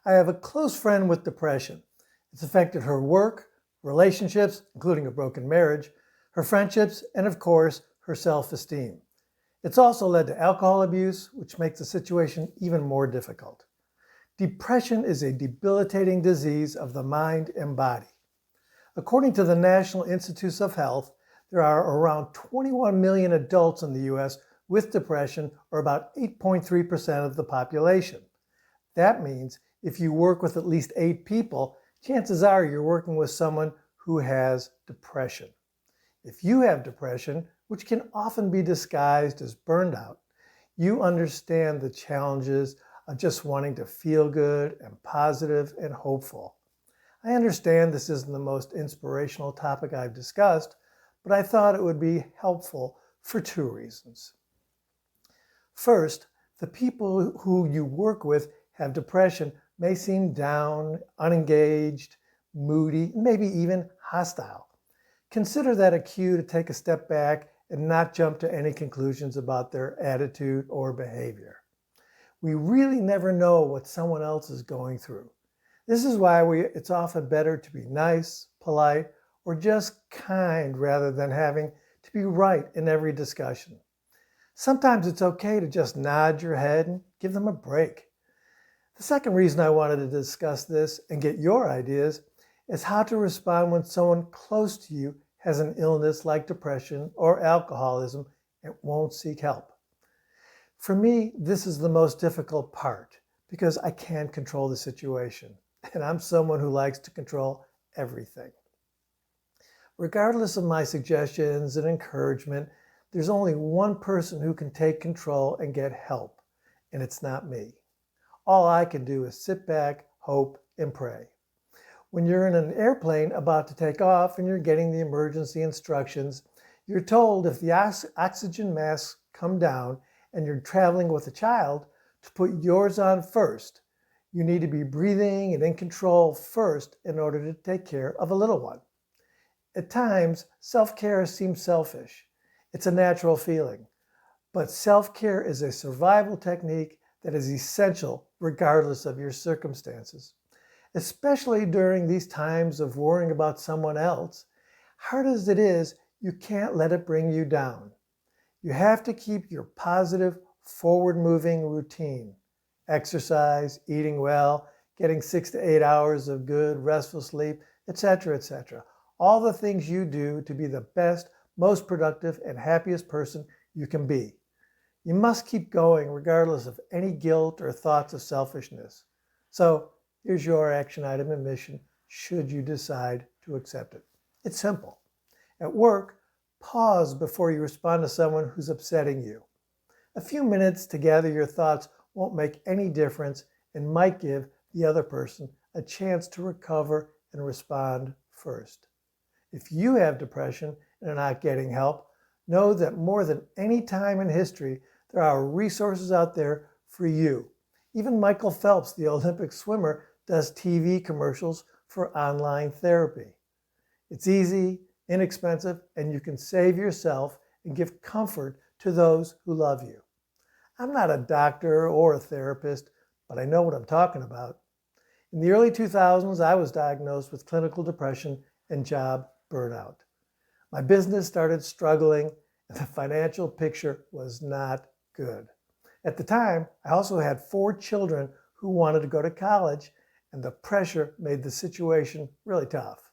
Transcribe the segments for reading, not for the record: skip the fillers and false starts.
I have a close friend with depression. It's affected her work, relationships, including a broken marriage, her friendships, and of course, her self-esteem. It's also led to alcohol abuse, which makes the situation even more difficult. Depression is a debilitating disease of the mind and body. According to the National Institutes of Health, there are around 21 million adults in the U.S. with depression, or about 8.3% of the population. That means if you work with at least 8 people, chances are you're working with someone who has depression. If you have depression, which can often be disguised as burnout, you understand the challenges of just wanting to feel good and positive and hopeful. I understand this isn't the most inspirational topic I've discussed, but I thought it would be helpful for 2 reasons. First, the people who you work with have depression may seem down, unengaged, moody, maybe even hostile. Consider that a cue to take a step back and not jump to any conclusions about their attitude or behavior. We really never know what someone else is going through. This is why it's often better to be nice, polite, or just kind rather than having to be right in every discussion. Sometimes it's okay to just nod your head and give them a break. The second reason I wanted to discuss this and get your ideas is how to respond when someone close to you has an illness like depression or alcoholism and won't seek help. For me, this is the most difficult part because I can't control the situation, and I'm someone who likes to control everything. Regardless of my suggestions and encouragement, there's only one person who can take control and get help, and it's not me. All I can do is sit back, hope, and pray. When you're in an airplane about to take off and you're getting the emergency instructions, you're told if the oxygen masks come down and you're traveling with a child, to put yours on first. You need to be breathing and in control first in order to take care of a little one. At times, self-care seems selfish. It's a natural feeling. But self-care is a survival technique that is essential regardless of your circumstances. Especially during these times of worrying about someone else, hard as it is, you can't let it bring you down. You have to keep your positive, forward-moving routine. Exercise, eating well, getting 6 to 8 hours of good, restful sleep, etc., etc. All the things you do to be the best, most productive, and happiest person you can be. You must keep going regardless of any guilt or thoughts of selfishness. So, here's your action item and mission should you decide to accept it. It's simple. At work, pause before you respond to someone who's upsetting you. A few minutes to gather your thoughts won't make any difference and might give the other person a chance to recover and respond first. If you have depression and are not getting help, know that more than any time in history, there are resources out there for you. Even Michael Phelps, the Olympic swimmer, does TV commercials for online therapy. It's easy, inexpensive, and you can save yourself and give comfort to those who love you. I'm not a doctor or a therapist, but I know what I'm talking about. In the early 2000s, I was diagnosed with clinical depression and job burnout. My business started struggling, and the financial picture was not good. At the time, I also had 4 children who wanted to go to college, and the pressure made the situation really tough.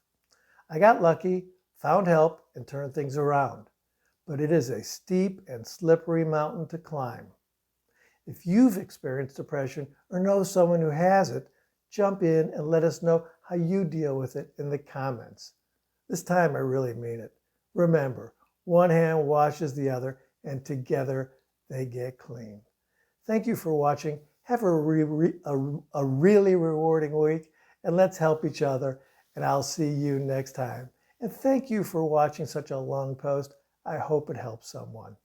I got lucky, found help, and turned things around. But it is a steep and slippery mountain to climb. If you've experienced depression or know someone who has it, jump in and let us know how you deal with it in the comments. This time I really mean it. Remember, one hand washes the other, and together they get clean. Thank you for watching. Have a really rewarding week, and let's help each other, and I'll see you next time. And thank you for watching such a long post. I hope it helps someone.